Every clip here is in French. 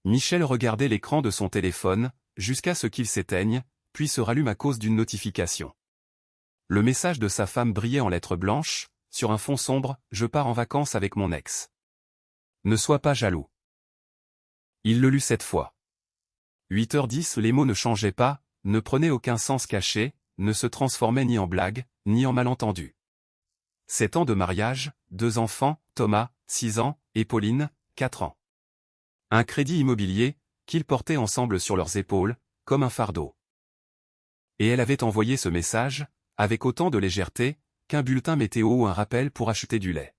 Michel regardait l'écran de son téléphone, jusqu'à ce qu'il s'éteigne, puis se rallume à cause d'une notification. Le message de sa femme brillait en lettres blanches, sur un fond sombre, « Je pars en vacances avec mon ex. Ne sois pas jaloux. » Il le lut 7 fois. 8h10, les mots ne changeaient pas, ne prenaient aucun sens caché, ne se transformaient ni en blague, ni en malentendu. 7 ans de mariage, 2 enfants, Thomas, 6 ans, et Pauline, 4 ans. Un crédit immobilier, qu'ils portaient ensemble sur leurs épaules, comme un fardeau. Et elle avait envoyé ce message, avec autant de légèreté, qu'un bulletin météo ou un rappel pour acheter du lait.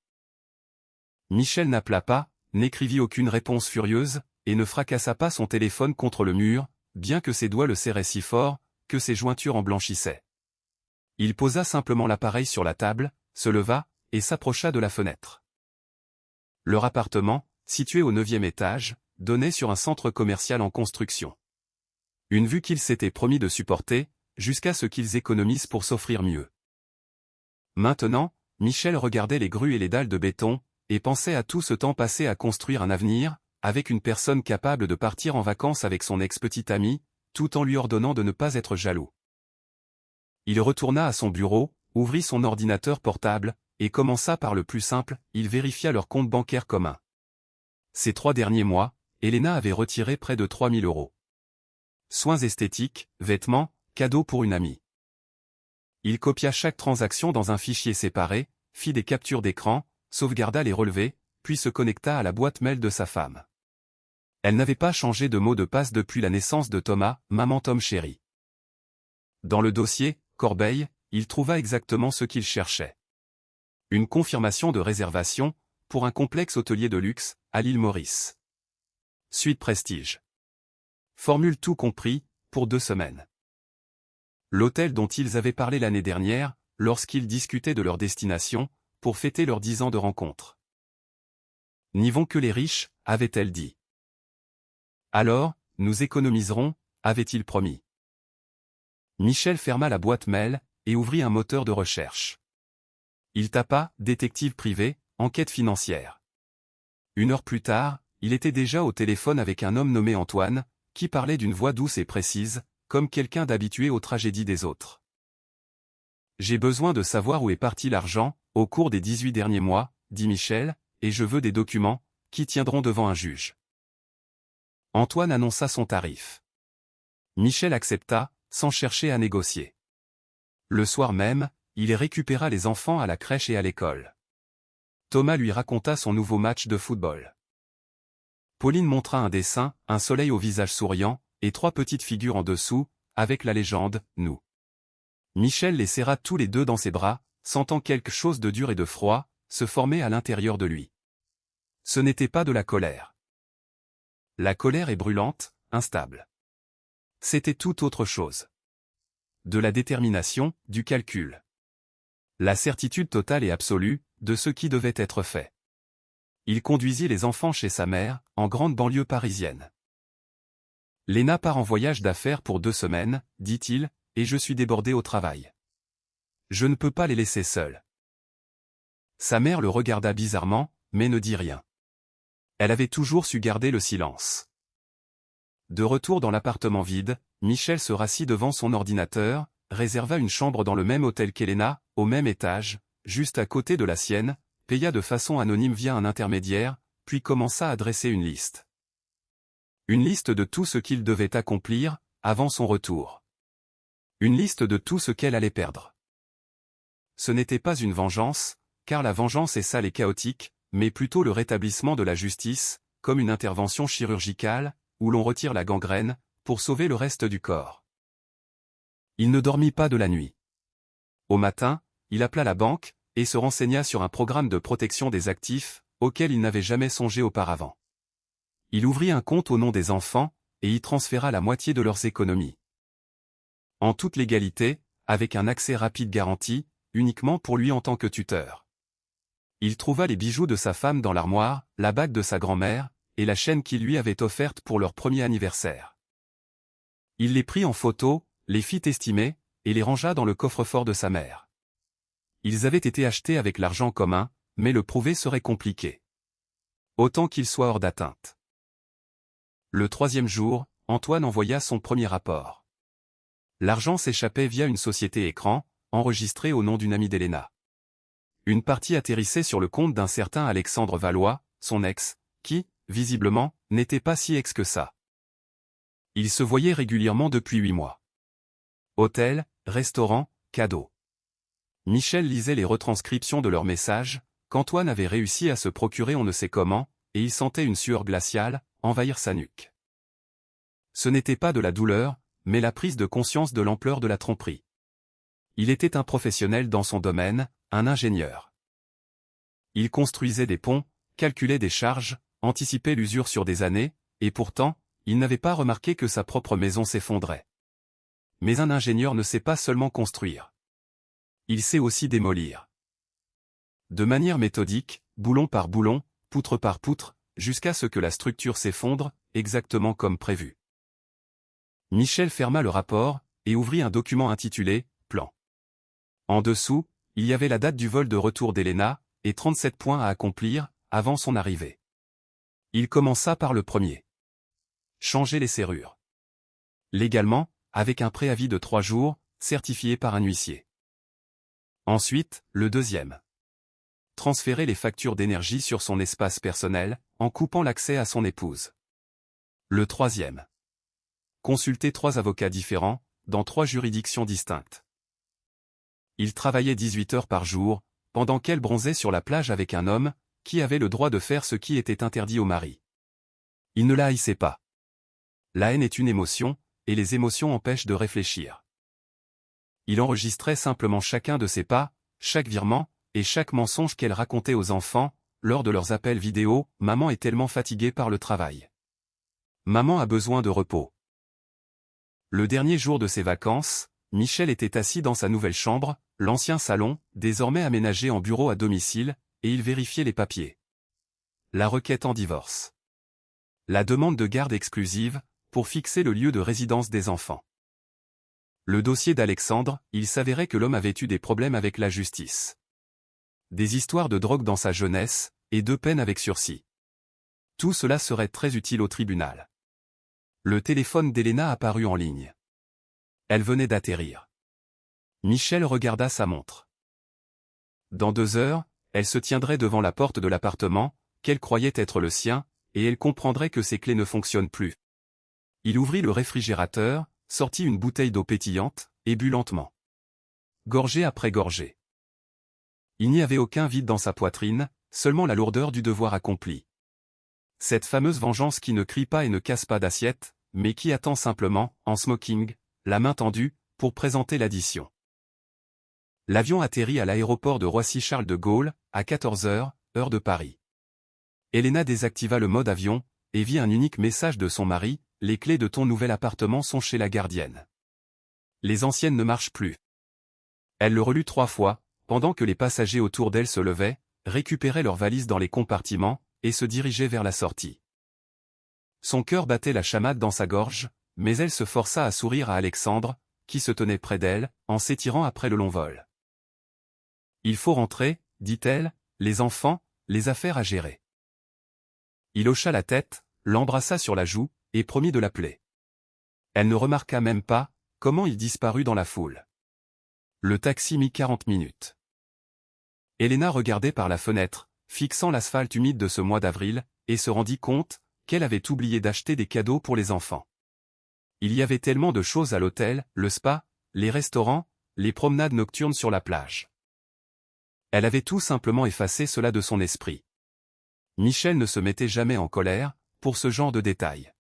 Michel n'appela pas, n'écrivit aucune réponse furieuse, et ne fracassa pas son téléphone contre le mur, bien que ses doigts le serraient si fort, que ses jointures en blanchissaient. Il posa simplement l'appareil sur la table, se leva, et s'approcha de la fenêtre. Leur appartement, situé au 9e étage, donnait sur un centre commercial en construction. Une vue qu'ils s'étaient promis de supporter, jusqu'à ce qu'ils économisent pour s'offrir mieux. Maintenant, Michel regardait les grues et les dalles de béton, et pensait à tout ce temps passé à construire un avenir, avec une personne capable de partir en vacances avec son ex-petite amie, tout en lui ordonnant de ne pas être jaloux. Il retourna à son bureau, ouvrit son ordinateur portable, et commença par le plus simple, il vérifia leur compte bancaire commun. Ces 3 derniers mois, Elena avait retiré près de 3 000 €. Soins esthétiques, vêtements, cadeaux pour une amie. Il copia chaque transaction dans un fichier séparé, fit des captures d'écran, sauvegarda les relevés, puis se connecta à la boîte mail de sa femme. Elle n'avait pas changé de mot de passe depuis la naissance de Thomas, maman Tom chéri. Dans le dossier, Corbeil, il trouva exactement ce qu'il cherchait. Une confirmation de réservation, pour un complexe hôtelier de luxe, à l'île Maurice. Suite Prestige. Formule tout compris, pour 2 semaines. L'hôtel dont ils avaient parlé l'année dernière, lorsqu'ils discutaient de leur destination, pour fêter leurs 10 ans de rencontre. N'y vont que les riches, avait-elle dit. Alors, nous économiserons, avait-il promis. Michel ferma la boîte mail, et ouvrit un moteur de recherche. Il tapa « Détective privé, enquête financière ». 1 heure plus tard, il était déjà au téléphone avec un homme nommé Antoine, qui parlait d'une voix douce et précise, comme quelqu'un d'habitué aux tragédies des autres. « J'ai besoin de savoir où est parti l'argent, au cours des 18 derniers mois, dit Michel, et je veux des documents, qui tiendront devant un juge. » Antoine annonça son tarif. Michel accepta, sans chercher à négocier. Le soir même, il récupéra les enfants à la crèche et à l'école. Thomas lui raconta son nouveau match de football. Pauline montra un dessin, un soleil au visage souriant, et 3 petites figures en dessous, avec la légende « Nous ». Michel les serra tous les 2 dans ses bras, sentant quelque chose de dur et de froid, se former à l'intérieur de lui. Ce n'était pas de la colère. La colère est brûlante, instable. C'était tout autre chose. De la détermination, du calcul. La certitude totale et absolue, de ce qui devait être fait. Il conduisit les enfants chez sa mère, en grande banlieue parisienne. Léna part en voyage d'affaires pour 2 semaines, dit-il, et je suis débordé au travail. Je ne peux pas les laisser seuls. Sa mère le regarda bizarrement, mais ne dit rien. Elle avait toujours su garder le silence. De retour dans l'appartement vide, Michel se rassit devant son ordinateur, réserva une chambre dans le même hôtel qu'Elena, au même étage, juste à côté de la sienne, paya de façon anonyme via un intermédiaire, puis commença à dresser une liste. Une liste de tout ce qu'il devait accomplir, avant son retour. Une liste de tout ce qu'elle allait perdre. Ce n'était pas une vengeance, car la vengeance est sale et chaotique, mais plutôt le rétablissement de la justice, comme une intervention chirurgicale, où l'on retire la gangrène, pour sauver le reste du corps. Il ne dormit pas de la nuit. Au matin, il appela la banque, et se renseigna sur un programme de protection des actifs, auquel il n'avait jamais songé auparavant. Il ouvrit un compte au nom des enfants, et y transféra la moitié de leurs économies. En toute légalité, avec un accès rapide garanti, uniquement pour lui en tant que tuteur. Il trouva les bijoux de sa femme dans l'armoire, la bague de sa grand-mère, et la chaîne qu'il lui avait offerte pour leur premier anniversaire. Il les prit en photo, les fit estimer, et les rangea dans le coffre-fort de sa mère. Ils avaient été achetés avec l'argent commun, mais le prouver serait compliqué. Autant qu'il soit hors d'atteinte. Le troisième jour, Antoine envoya son premier rapport. L'argent s'échappait via une société écran, enregistrée au nom d'une amie d'Elena. Une partie atterrissait sur le compte d'un certain Alexandre Valois, son ex, qui, visiblement, n'était pas si ex que ça. Ils se voyaient régulièrement depuis 8 mois. Hôtel, restaurant, cadeaux. Michel lisait les retranscriptions de leurs messages, qu'Antoine avait réussi à se procurer on ne sait comment, et il sentait une sueur glaciale envahir sa nuque. Ce n'était pas de la douleur, mais la prise de conscience de l'ampleur de la tromperie. Il était un professionnel dans son domaine, un ingénieur. Il construisait des ponts, calculait des charges, anticipait l'usure sur des années, et pourtant, il n'avait pas remarqué que sa propre maison s'effondrait. Mais un ingénieur ne sait pas seulement construire. Il sait aussi démolir. De manière méthodique, boulon par boulon, poutre par poutre, jusqu'à ce que la structure s'effondre, exactement comme prévu. Michel ferma le rapport, et ouvrit un document intitulé « Plan ». En dessous, il y avait la date du vol de retour d'Elena, et 37 points à accomplir, avant son arrivée. Il commença par le premier. Changer les serrures. Légalement, avec un préavis de 3 jours, certifié par un huissier. Ensuite, le deuxième. Transférer les factures d'énergie sur son espace personnel, en coupant l'accès à son épouse. Le troisième. Consulter 3 avocats différents, dans 3 juridictions distinctes. Il travaillait 18 heures par jour, pendant qu'elle bronzait sur la plage avec un homme, qui avait le droit de faire ce qui était interdit au mari. Il ne la haïssait pas. La haine est une émotion, et les émotions empêchent de réfléchir. Il enregistrait simplement chacun de ses pas, chaque virement, et chaque mensonge qu'elle racontait aux enfants, lors de leurs appels vidéo. Maman est tellement fatiguée par le travail. Maman a besoin de repos. Le dernier jour de ses vacances, Michel était assis dans sa nouvelle chambre, l'ancien salon, désormais aménagé en bureau à domicile, et il vérifiait les papiers. La requête en divorce. La demande de garde exclusive, pour fixer le lieu de résidence des enfants. Le dossier d'Alexandre, il s'avérait que l'homme avait eu des problèmes avec la justice. Des histoires de drogue dans sa jeunesse, et 2 peines avec sursis. Tout cela serait très utile au tribunal. Le téléphone d'Elena apparut en ligne. Elle venait d'atterrir. Michel regarda sa montre. Dans 2 heures, elle se tiendrait devant la porte de l'appartement, qu'elle croyait être le sien, et elle comprendrait que ses clés ne fonctionnent plus. Il ouvrit le réfrigérateur, sortit une bouteille d'eau pétillante, et but lentement. Gorgée après gorgée. Il n'y avait aucun vide dans sa poitrine, seulement la lourdeur du devoir accompli. Cette fameuse vengeance qui ne crie pas et ne casse pas d'assiette, mais qui attend simplement, en smoking, la main tendue, pour présenter l'addition. L'avion atterrit à l'aéroport de Roissy-Charles de Gaulle, à 14 heures, heure de Paris. Elena désactiva le mode avion, et vit un unique message de son mari: « Les clés de ton nouvel appartement sont chez la gardienne. Les anciennes ne marchent plus. » Elle le relut 3 fois, pendant que les passagers autour d'elle se levaient, récupéraient leurs valises dans les compartiments, et se dirigeaient vers la sortie. Son cœur battait la chamade dans sa gorge, mais elle se força à sourire à Alexandre, qui se tenait près d'elle, en s'étirant après le long vol. « Il faut rentrer, dit-elle, les enfants, les affaires à gérer. » Il hocha la tête, l'embrassa sur la joue, et promit de l'appeler. Elle ne remarqua même pas comment il disparut dans la foule. Le taxi mit 40 minutes. Elena regardait par la fenêtre, fixant l'asphalte humide de ce mois d'avril, et se rendit compte qu'elle avait oublié d'acheter des cadeaux pour les enfants. Il y avait tellement de choses à l'hôtel, le spa, les restaurants, les promenades nocturnes sur la plage. Elle avait tout simplement effacé cela de son esprit. Michel ne se mettait jamais en colère, pour ce genre de détails.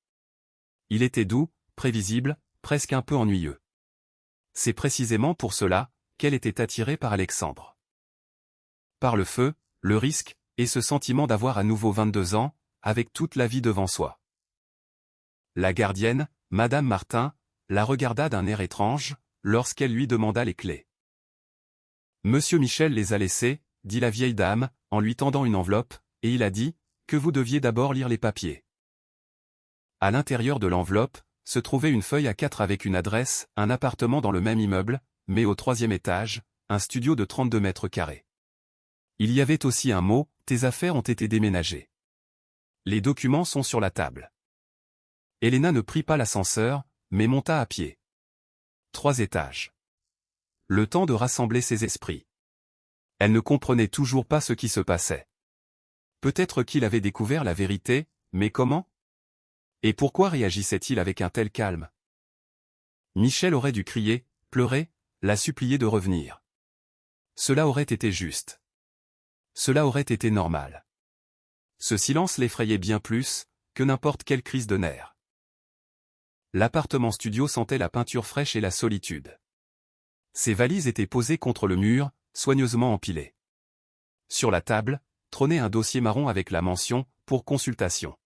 Il était doux, prévisible, presque un peu ennuyeux. C'est précisément pour cela qu'elle était attirée par Alexandre. Par le feu, le risque, et ce sentiment d'avoir à nouveau 22 ans, avec toute la vie devant soi. La gardienne, Madame Martin, la regarda d'un air étrange, lorsqu'elle lui demanda les clés. « Monsieur Michel les a laissées, » dit la vieille dame, en lui tendant une enveloppe, et il a dit que vous deviez d'abord lire les papiers. À l'intérieur de l'enveloppe, se trouvait une feuille A4 avec une adresse, un appartement dans le même immeuble, mais au 3e étage, un studio de 32 mètres carrés. Il y avait aussi un mot: « Tes affaires ont été déménagées. Les documents sont sur la table. » Elena ne prit pas l'ascenseur, mais monta à pied. 3 étages. Le temps de rassembler ses esprits. Elle ne comprenait toujours pas ce qui se passait. Peut-être qu'il avait découvert la vérité, mais comment? Et pourquoi réagissait-il avec un tel calme? Michel aurait dû crier, pleurer, la supplier de revenir. Cela aurait été juste. Cela aurait été normal. Ce silence l'effrayait bien plus que n'importe quelle crise de nerfs. L'appartement studio sentait la peinture fraîche et la solitude. Ses valises étaient posées contre le mur, soigneusement empilées. Sur la table, trônait un dossier marron avec la mention « Pour consultation ».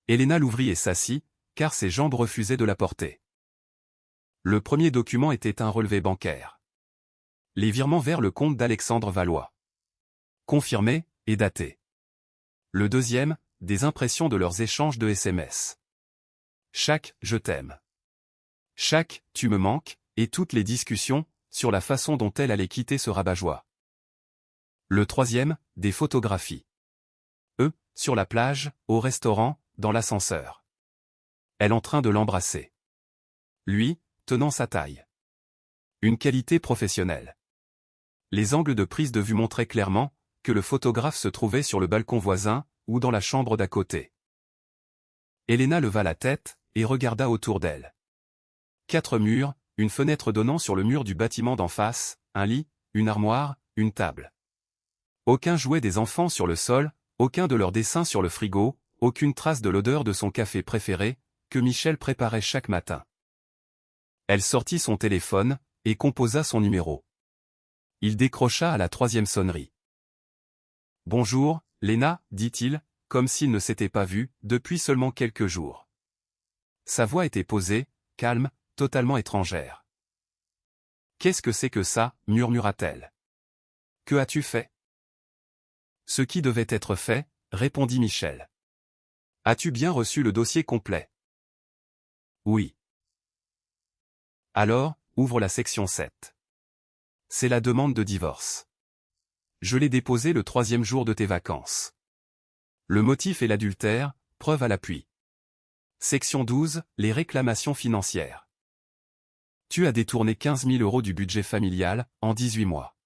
Elena l'ouvrit et s'assit, car ses jambes refusaient de la porter. Le premier document était un relevé bancaire. Les virements vers le compte d'Alexandre Valois. Confirmé et daté. Le deuxième, des impressions de leurs échanges de SMS. Chaque « je t'aime ». Chaque « tu me manques » et toutes les discussions sur la façon dont elle allait quitter ce rabat-joie. Le troisième, des photographies. Eux, sur la plage, au restaurant, dans l'ascenseur. Elle en train de l'embrasser. Lui, tenant sa taille. Une qualité professionnelle. Les angles de prise de vue montraient clairement que le photographe se trouvait sur le balcon voisin ou dans la chambre d'à côté. Elena leva la tête et regarda autour d'elle. 4 murs, une fenêtre donnant sur le mur du bâtiment d'en face, un lit, une armoire, une table. Aucun jouet des enfants sur le sol, aucun de leurs dessins sur le frigo, aucune trace de l'odeur de son café préféré, que Michel préparait chaque matin. Elle sortit son téléphone et composa son numéro. Il décrocha à la 3e sonnerie. « Bonjour, Léna, dit-il, comme s'il ne s'était pas vu depuis seulement quelques jours. Sa voix était posée, calme, totalement étrangère. « Qu'est-ce que c'est que ça » murmura-t-elle. « Que as-tu fait ?»« Ce qui devait être fait, » répondit Michel. « As-tu bien reçu le dossier complet ?»« Oui. » « Alors, ouvre la section 7. C'est la demande de divorce. Je l'ai déposée le 3e jour de tes vacances. Le motif est l'adultère, preuve à l'appui. Section 12, les réclamations financières. Tu as détourné 15 000 € du budget familial, en 18 mois.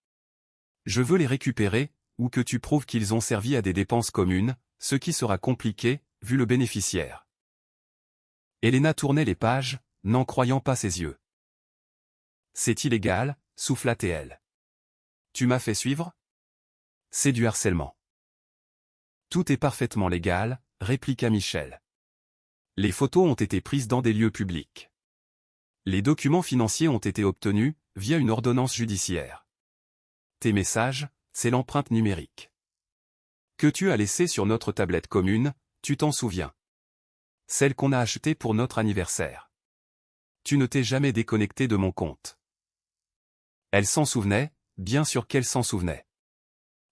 Je veux les récupérer, ou que tu prouves qu'ils ont servi à des dépenses communes, ce qui sera compliqué, vu le bénéficiaire. Elena tournait les pages, n'en croyant pas ses yeux. C'est illégal, souffla-t-elle. Tu m'as fait suivre? C'est du harcèlement. Tout est parfaitement légal, répliqua Michel. Les photos ont été prises dans des lieux publics. Les documents financiers ont été obtenus, via une ordonnance judiciaire. Tes messages, c'est l'empreinte numérique. Que tu as laissée sur notre tablette commune, tu t'en souviens. Celle qu'on a achetée pour notre anniversaire. Tu ne t'es jamais déconnecté de mon compte. Elle s'en souvenait, bien sûr qu'elle s'en souvenait.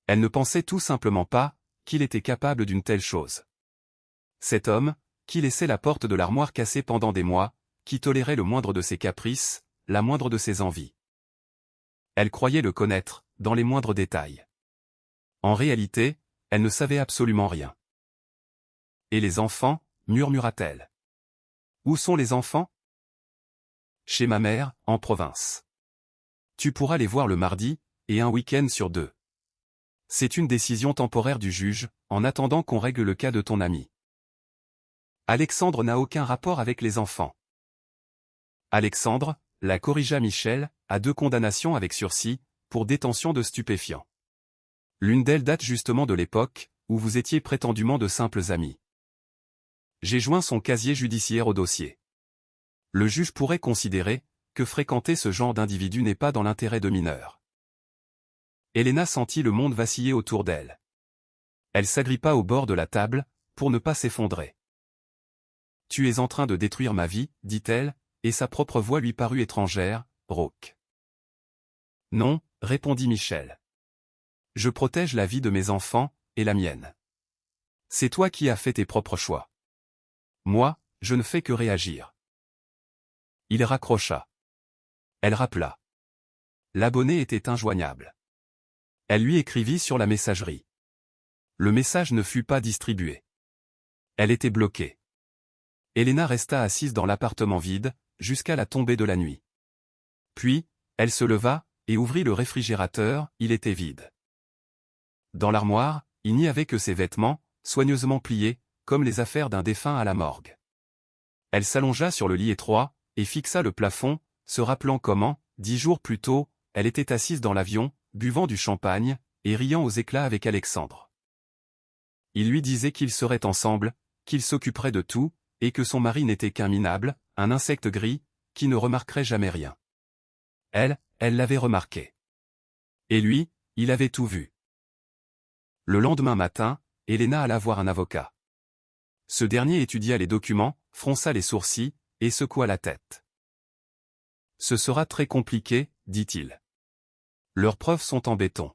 Elle ne pensait tout simplement pas qu'il était capable d'une telle chose. Cet homme, qui laissait la porte de l'armoire cassée pendant des mois, qui tolérait le moindre de ses caprices, la moindre de ses envies. Elle croyait le connaître, dans les moindres détails. En réalité, elle ne savait absolument rien. Et les enfants, murmura-t-elle. Où sont les enfants? Chez ma mère, en province. Tu pourras les voir le mardi, et un week-end sur 2. C'est une décision temporaire du juge, en attendant qu'on règle le cas de ton ami. Alexandre n'a aucun rapport avec les enfants. Alexandre, la corrigea Michel, a 2 condamnations avec sursis, pour détention de stupéfiants. L'une d'elles date justement de l'époque, où vous étiez prétendument de simples amis. J'ai joint son casier judiciaire au dossier. Le juge pourrait considérer que fréquenter ce genre d'individu n'est pas dans l'intérêt de mineurs. Elena sentit le monde vaciller autour d'elle. Elle s'agrippa au bord de la table, pour ne pas s'effondrer. « Tu es en train de détruire ma vie, dit-elle, et sa propre voix lui parut étrangère, rauque. « Non, répondit Michel. Je protège la vie de mes enfants, et la mienne. C'est toi qui as fait tes propres choix. Moi, je ne fais que réagir. » Il raccrocha. Elle rappela. L'abonné était injoignable. Elle lui écrivit sur la messagerie. Le message ne fut pas distribué. Elle était bloquée. Elena resta assise dans l'appartement vide, jusqu'à la tombée de la nuit. Puis, elle se leva, et ouvrit le réfrigérateur, il était vide. Dans l'armoire, il n'y avait que ses vêtements, soigneusement pliés, comme les affaires d'un défunt à la morgue. Elle s'allongea sur le lit étroit, et fixa le plafond, se rappelant comment, 10 jours plus tôt, elle était assise dans l'avion, buvant du champagne, et riant aux éclats avec Alexandre. Il lui disait qu'ils seraient ensemble, qu'ils s'occuperaient de tout, et que son mari n'était qu'un minable, un insecte gris, qui ne remarquerait jamais rien. Elle l'avait remarqué. Et lui, il avait tout vu. Le lendemain matin, Elena alla voir un avocat. Ce dernier étudia les documents, fronça les sourcils, et secoua la tête. « Ce sera très compliqué, dit-il. Leurs preuves sont en béton.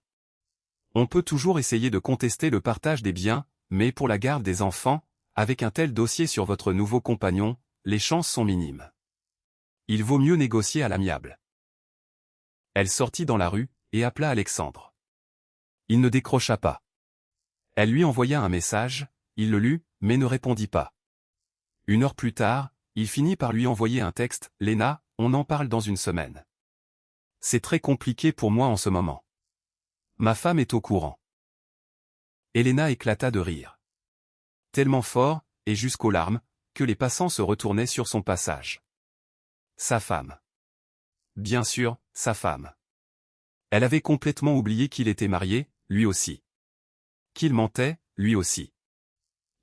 On peut toujours essayer de contester le partage des biens, mais pour la garde des enfants, avec un tel dossier sur votre nouveau compagnon, les chances sont minimes. Il vaut mieux négocier à l'amiable. » Elle sortit dans la rue, et appela Alexandre. Il ne décrocha pas. Elle lui envoya un message, il le lut, mais ne répondit pas. 1 heure plus tard, il finit par lui envoyer un texte, « Léna, on en parle dans une semaine. C'est très compliqué pour moi en ce moment. Ma femme est au courant. » Elena éclata de rire. Tellement fort, et jusqu'aux larmes, que les passants se retournaient sur son passage. Sa femme. Bien sûr, sa femme. Elle avait complètement oublié qu'il était marié, lui aussi. Qu'il mentait, lui aussi.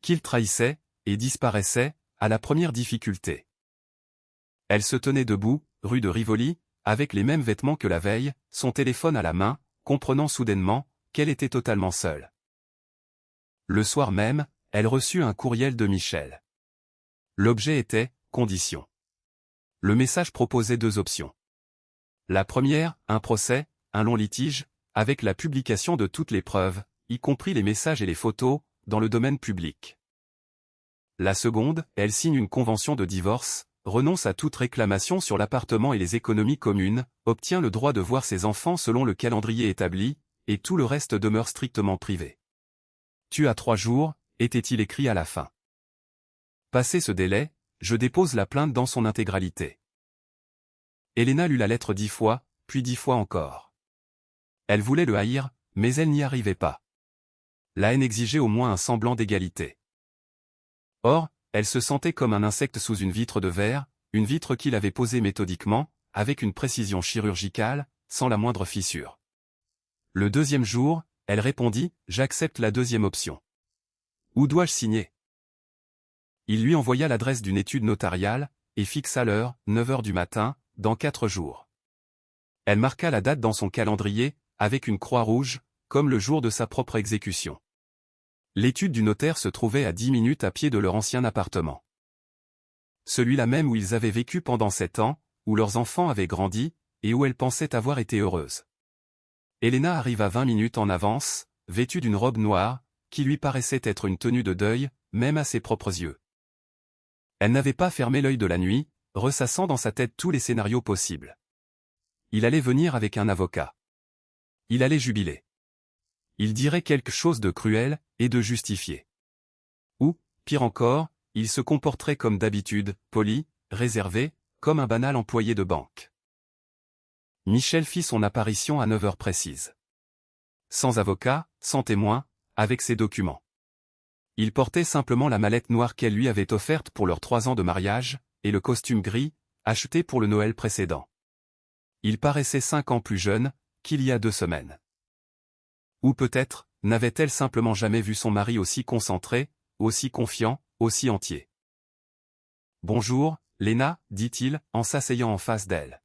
Qu'il trahissait, et disparaissait, à la première difficulté. Elle se tenait debout, rue de Rivoli, avec les mêmes vêtements que la veille, son téléphone à la main, comprenant soudainement qu'elle était totalement seule. Le soir même, elle reçut un courriel de Michel. L'objet était « Conditions ». Le message proposait 2 options. La première, un procès, un long litige, avec la publication de toutes les preuves, y compris les messages et les photos, dans le domaine public. La seconde, elle signe une convention de divorce, renonce à toute réclamation sur l'appartement et les économies communes, obtient le droit de voir ses enfants selon le calendrier établi, et tout le reste demeure strictement privé. « Tu as 3 jours », était-il écrit à la fin. Passé ce délai, je dépose la plainte dans son intégralité. Elena lut la lettre 10 fois, puis 10 fois encore. Elle voulait le haïr, mais elle n'y arrivait pas. La haine exigeait au moins un semblant d'égalité. Or, elle se sentait comme un insecte sous une vitre de verre, une vitre qu'il avait posée méthodiquement, avec une précision chirurgicale, sans la moindre fissure. Le 2e jour, elle répondit « J'accepte la 2e option. Où dois-je signer ?» Il lui envoya l'adresse d'une étude notariale, et fixa l'heure, 9 heures du matin, dans 4 jours. Elle marqua la date dans son calendrier, avec une croix rouge, comme le jour de sa propre exécution. L'étude du notaire se trouvait à 10 minutes à pied de leur ancien appartement. Celui-là même où ils avaient vécu pendant 7 ans, où leurs enfants avaient grandi, et où elle pensait avoir été heureuse. Elena arriva 20 minutes en avance, vêtue d'une robe noire, qui lui paraissait être une tenue de deuil, même à ses propres yeux. Elle n'avait pas fermé l'œil de la nuit, ressassant dans sa tête tous les scénarios possibles. Il allait venir avec un avocat. Il allait jubiler. Il dirait quelque chose de cruel, et de justifié. Ou, pire encore, il se comporterait comme d'habitude, poli, réservé, comme un banal employé de banque. Michel fit son apparition à 9 heures précises. Sans avocat, sans témoin, avec ses documents. Il portait simplement la mallette noire qu'elle lui avait offerte pour leurs 3 ans de mariage, et le costume gris, acheté pour le Noël précédent. Il paraissait 5 ans plus jeune qu'il y a 2 semaines. Ou peut-être, n'avait-elle simplement jamais vu son mari aussi concentré, aussi confiant, aussi entier. « Bonjour, Léna, dit-il, en s'asseyant en face d'elle.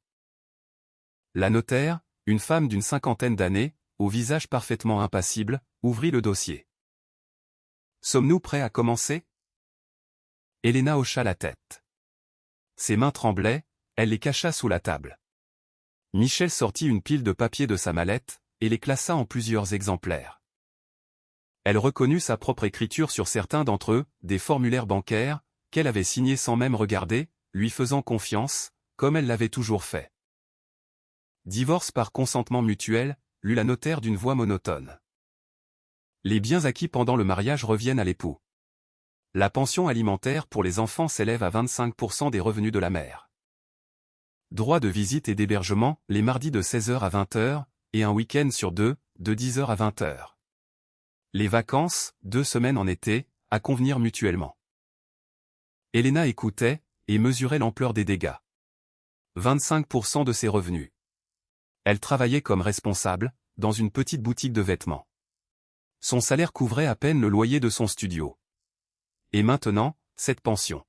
La notaire, une femme d'une 50aine d'années, au visage parfaitement impassible, ouvrit le dossier. « Sommes-nous prêts à commencer ?» Elena hocha la tête. Ses mains tremblaient, elle les cacha sous la table. Michel sortit une pile de papiers de sa mallette, et les classa en plusieurs exemplaires. Elle reconnut sa propre écriture sur certains d'entre eux, des formulaires bancaires, qu'elle avait signés sans même regarder, lui faisant confiance, comme elle l'avait toujours fait. Divorce par consentement mutuel, lut la notaire d'une voix monotone. Les biens acquis pendant le mariage reviennent à l'époux. La pension alimentaire pour les enfants s'élève à 25% des revenus de la mère. Droit de visite et d'hébergement, les mardis de 16h à 20h, et un week-end sur deux, de 10h à 20h. Les vacances, 2 semaines en été, à convenir mutuellement. Elena écoutait, et mesurait l'ampleur des dégâts. 25% de ses revenus. Elle travaillait comme responsable, dans une petite boutique de vêtements. Son salaire couvrait à peine le loyer de son studio. Et maintenant, cette pension.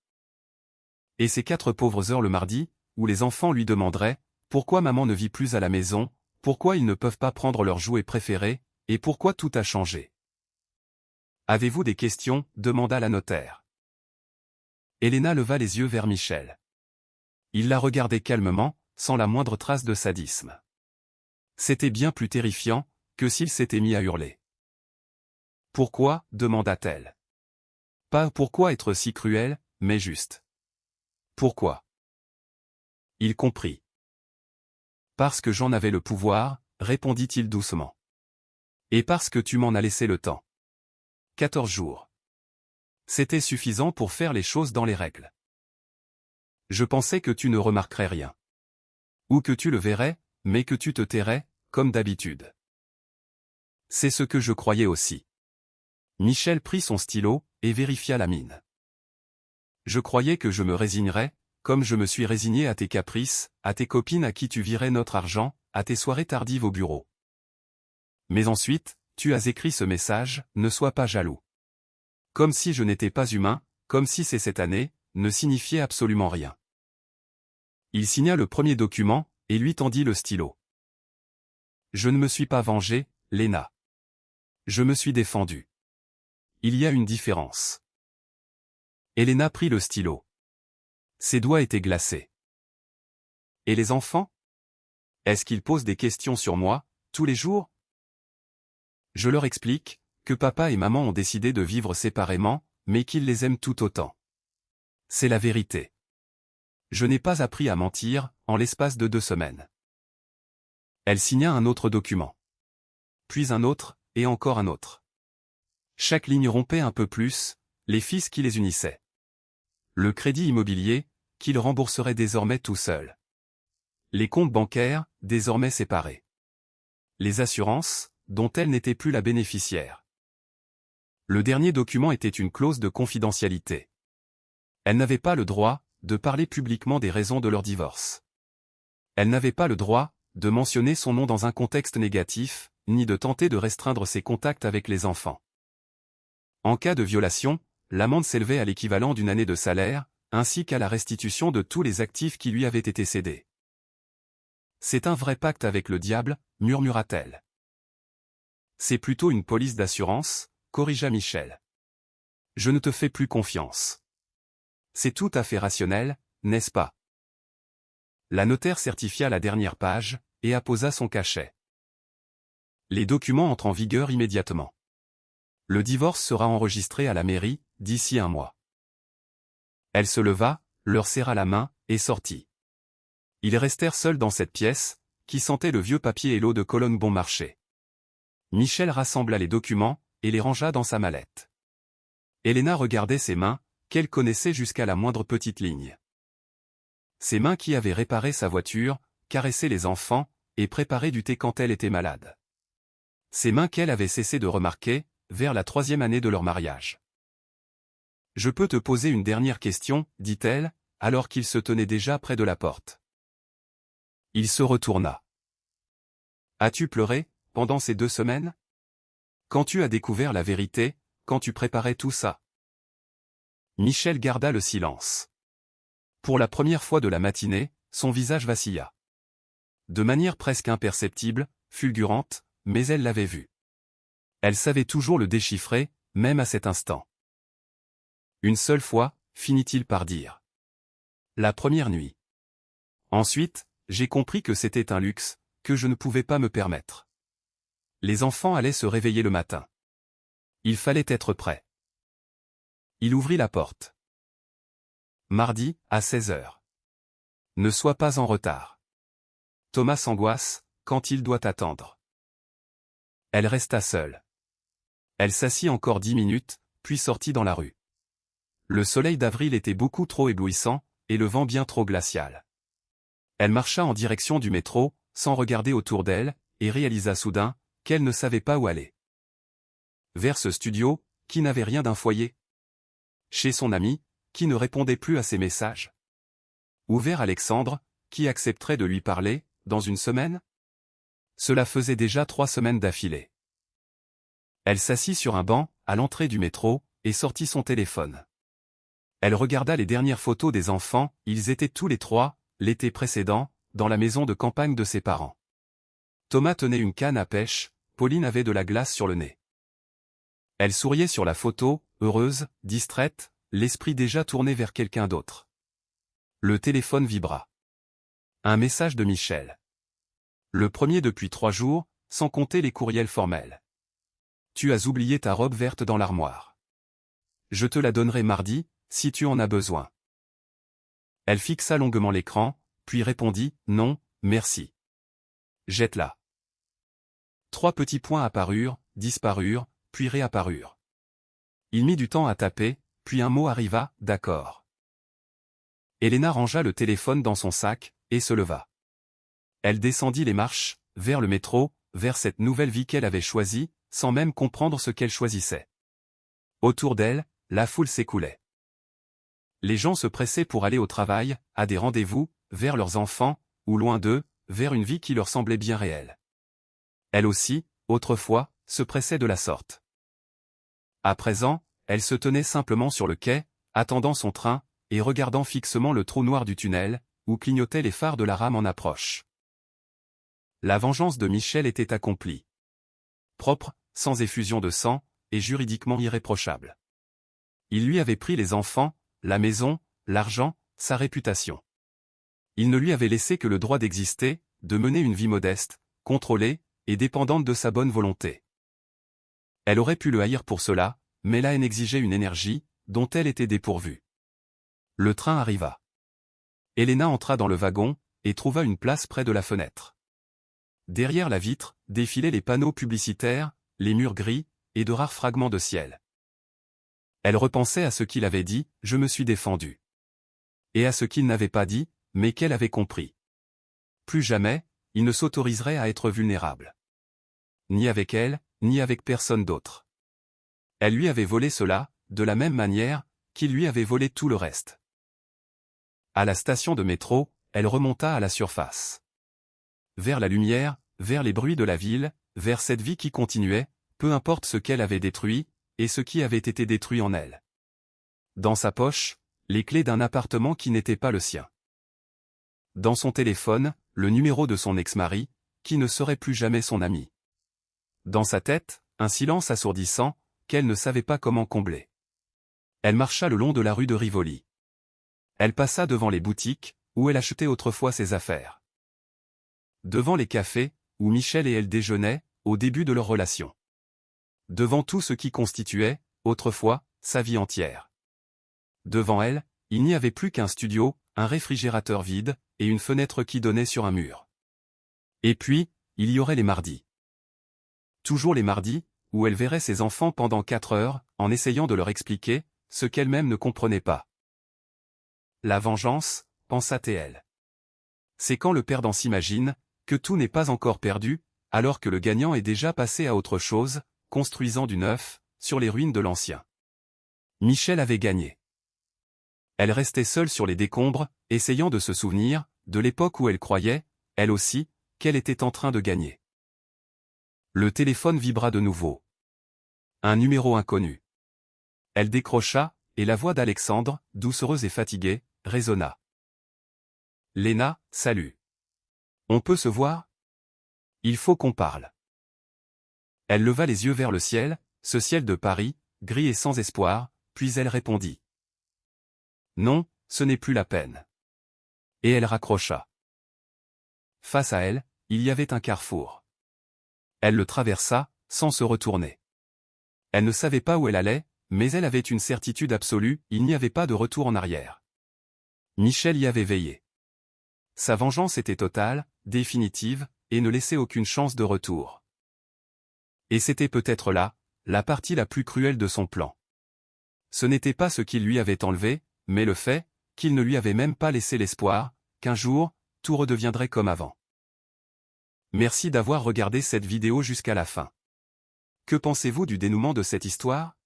Et ces 4 pauvres heures le mardi, où les enfants lui demanderaient « Pourquoi maman ne vit plus à la maison ? Pourquoi ils ne peuvent pas prendre leurs jouets préférés ? Et pourquoi tout a changé ?» « Avez-vous des questions ?» demanda la notaire. Elena leva les yeux vers Michel. Il la regardait calmement, sans la moindre trace de sadisme. C'était bien plus terrifiant que s'il s'était mis à hurler. « Pourquoi ?» demanda-t-elle. Pas pourquoi être si cruel, mais juste. Pourquoi? Il comprit. Parce que j'en avais le pouvoir, répondit-il doucement. Et parce que tu m'en as laissé le temps. 14 jours. C'était suffisant pour faire les choses dans les règles. Je pensais que tu ne remarquerais rien. Ou que tu le verrais, mais que tu te tairais, comme d'habitude. C'est ce que je croyais aussi. Michel prit son stylo, et vérifia la mine. Je croyais que je me résignerais, comme je me suis résigné à tes caprices, à tes copines à qui tu virais notre argent, à tes soirées tardives au bureau. Mais ensuite, tu as écrit ce message, ne sois pas jaloux. Comme si je n'étais pas humain, comme si cette année ne signifiait absolument rien. Il signa le premier document, et lui tendit le stylo. Je ne me suis pas vengé, Léna. Je me suis défendu. Il y a une différence. Elena prit le stylo. Ses doigts étaient glacés. Et les enfants? Est-ce qu'ils posent des questions sur moi, tous les jours? Je leur explique que papa et maman ont décidé de vivre séparément, mais qu'ils les aiment tout autant. C'est la vérité. Je n'ai pas appris à mentir, en l'espace de 2 semaines. Elle signa un autre document. Puis un autre, et encore un autre. Chaque ligne rompait un peu plus les fils qui les unissaient. Le crédit immobilier, qu'il rembourserait désormais tout seul. Les comptes bancaires, désormais séparés. Les assurances, dont elle n'était plus la bénéficiaire. Le dernier document était une clause de confidentialité. Elle n'avait pas le droit de parler publiquement des raisons de leur divorce. Elle n'avait pas le droit de mentionner son nom dans un contexte négatif, ni de tenter de restreindre ses contacts avec les enfants. En cas de violation, l'amende s'élevait à l'équivalent d'une année de salaire, ainsi qu'à la restitution de tous les actifs qui lui avaient été cédés. C'est un vrai pacte avec le diable, murmura-t-elle. C'est plutôt une police d'assurance, corrigea Michel. Je ne te fais plus confiance. C'est tout à fait rationnel, n'est-ce pas? La notaire certifia la dernière page, et apposa son cachet. Les documents entrent en vigueur immédiatement. Le divorce sera enregistré à la mairie, d'ici 1 mois. Elle se leva, leur serra la main, et sortit. Ils restèrent seuls dans cette pièce, qui sentait le vieux papier et l'eau de Cologne bon marché. Michel rassembla les documents, et les rangea dans sa mallette. Elena regardait ses mains, qu'elle connaissait jusqu'à la moindre petite ligne. Ses mains qui avaient réparé sa voiture, caressé les enfants, et préparé du thé quand elle était malade. Ses mains qu'elle avait cessé de remarquer, vers la 3e année de leur mariage. « Je peux te poser une dernière question, dit-elle, alors qu'il se tenait déjà près de la porte. Il se retourna. As-tu pleuré, pendant ces 2 semaines? Quand tu as découvert la vérité, quand tu préparais tout ça? Michel garda le silence. Pour la première fois de la matinée, son visage vacilla. De manière presque imperceptible, fulgurante, mais elle l'avait vu. Elle savait toujours le déchiffrer, même à cet instant. Une seule fois, finit-il par dire. La première nuit. Ensuite, j'ai compris que c'était un luxe, que je ne pouvais pas me permettre. Les enfants allaient se réveiller le matin. Il fallait être prêt. Il ouvrit la porte. Mardi, à 16h. Ne sois pas en retard. Thomas s'angoisse, quand il doit attendre. Elle resta seule. Elle s'assit encore 10 minutes, puis sortit dans la rue. Le soleil d'avril était beaucoup trop éblouissant, et le vent bien trop glacial. Elle marcha en direction du métro, sans regarder autour d'elle, et réalisa soudain qu'elle ne savait pas où aller. Vers ce studio, qui n'avait rien d'un foyer. Chez son ami, qui ne répondait plus à ses messages. Ou vers Alexandre, qui accepterait de lui parler, dans une semaine? Cela faisait déjà 3 semaines d'affilée. Elle s'assit sur un banc, à l'entrée du métro, et sortit son téléphone. Elle regarda les dernières photos des enfants, ils étaient tous les 3, l'été précédent, dans la maison de campagne de ses parents. Thomas tenait une canne à pêche, Pauline avait de la glace sur le nez. Elle souriait sur la photo, heureuse, distraite, l'esprit déjà tourné vers quelqu'un d'autre. Le téléphone vibra. Un message de Michel. Le premier depuis 3 jours, sans compter les courriels formels. Tu as oublié ta robe verte dans l'armoire. Je te la donnerai mardi, si tu en as besoin. Elle fixa longuement l'écran, puis répondit « Non, merci. Jette-la. » 3 petits points apparurent, disparurent, puis réapparurent. Il mit du temps à taper, puis un mot arriva « D'accord. » Elena rangea le téléphone dans son sac, et se leva. Elle descendit les marches, vers le métro, vers cette nouvelle vie qu'elle avait choisie, sans même comprendre ce qu'elle choisissait. Autour d'elle, la foule s'écoulait. Les gens se pressaient pour aller au travail, à des rendez-vous, vers leurs enfants, ou loin d'eux, vers une vie qui leur semblait bien réelle. Elle aussi, autrefois, se pressait de la sorte. À présent, elle se tenait simplement sur le quai, attendant son train, et regardant fixement le trou noir du tunnel, où clignotaient les phares de la rame en approche. La vengeance de Michel était accomplie. Propre, sans effusion de sang, et juridiquement irréprochable. Il lui avait pris les enfants, la maison, l'argent, sa réputation. Il ne lui avait laissé que le droit d'exister, de mener une vie modeste, contrôlée, et dépendante de sa bonne volonté. Elle aurait pu le haïr pour cela, mais la haine exigeait une énergie, dont elle était dépourvue. Le train arriva. Elena entra dans le wagon, et trouva une place près de la fenêtre. Derrière la vitre, défilaient les panneaux publicitaires, les murs gris, et de rares fragments de ciel. Elle repensait à ce qu'il avait dit, « Je me suis défendu ». Et à ce qu'il n'avait pas dit, mais qu'elle avait compris. Plus jamais, il ne s'autoriserait à être vulnérable. Ni avec elle, ni avec personne d'autre. Elle lui avait volé cela, de la même manière qu'il lui avait volé tout le reste. À la station de métro, elle remonta à la surface. Vers la lumière, vers les bruits de la ville, vers cette vie qui continuait, peu importe ce qu'elle avait détruit, et ce qui avait été détruit en elle. Dans sa poche, les clés d'un appartement qui n'était pas le sien. Dans son téléphone, le numéro de son ex-mari, qui ne serait plus jamais son ami. Dans sa tête, un silence assourdissant, qu'elle ne savait pas comment combler. Elle marcha le long de la rue de Rivoli. Elle passa devant les boutiques, où elle achetait autrefois ses affaires. Devant les cafés, où Michel et elle déjeunaient, au début de leur relation. Devant tout ce qui constituait, autrefois, sa vie entière. Devant elle, il n'y avait plus qu'un studio, un réfrigérateur vide, et une fenêtre qui donnait sur un mur. Et puis, il y aurait les mardis. Toujours les mardis, où elle verrait ses enfants pendant 4 heures, en essayant de leur expliquer, ce qu'elle-même ne comprenait pas. La vengeance, pensa-t-elle. C'est quand le perdant s'imagine, que tout n'est pas encore perdu, alors que le gagnant est déjà passé à autre chose, construisant du neuf, sur les ruines de l'ancien. Michel avait gagné. Elle restait seule sur les décombres, essayant de se souvenir, de l'époque où elle croyait, elle aussi, qu'elle était en train de gagner. Le téléphone vibra de nouveau. Un numéro inconnu. Elle décrocha, et la voix d'Alexandre, doucereuse et fatiguée, résonna. « Léna, salut. On peut se voir? Il faut qu'on parle. » Elle leva les yeux vers le ciel, ce ciel de Paris, gris et sans espoir, puis elle répondit. « Non, ce n'est plus la peine. » Et elle raccrocha. Face à elle, il y avait un carrefour. Elle le traversa, sans se retourner. Elle ne savait pas où elle allait, mais elle avait une certitude absolue, il n'y avait pas de retour en arrière. Michel y avait veillé. Sa vengeance était totale, définitive, et ne laissait aucune chance de retour. Et c'était peut-être là, la partie la plus cruelle de son plan. Ce n'était pas ce qu'il lui avait enlevé, mais le fait qu'il ne lui avait même pas laissé l'espoir qu'un jour, tout redeviendrait comme avant. Merci d'avoir regardé cette vidéo jusqu'à la fin. Que pensez-vous du dénouement de cette histoire?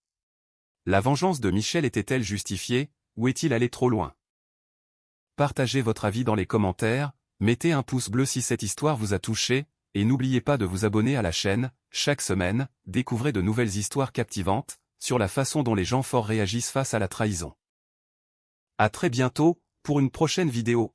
La vengeance de Michel était-elle justifiée, ou est-il allé trop loin? Partagez votre avis dans les commentaires, mettez un pouce bleu si cette histoire vous a touché, et n'oubliez pas de vous abonner à la chaîne. Chaque semaine, découvrez de nouvelles histoires captivantes, sur la façon dont les gens forts réagissent face à la trahison. À très bientôt, pour une prochaine vidéo.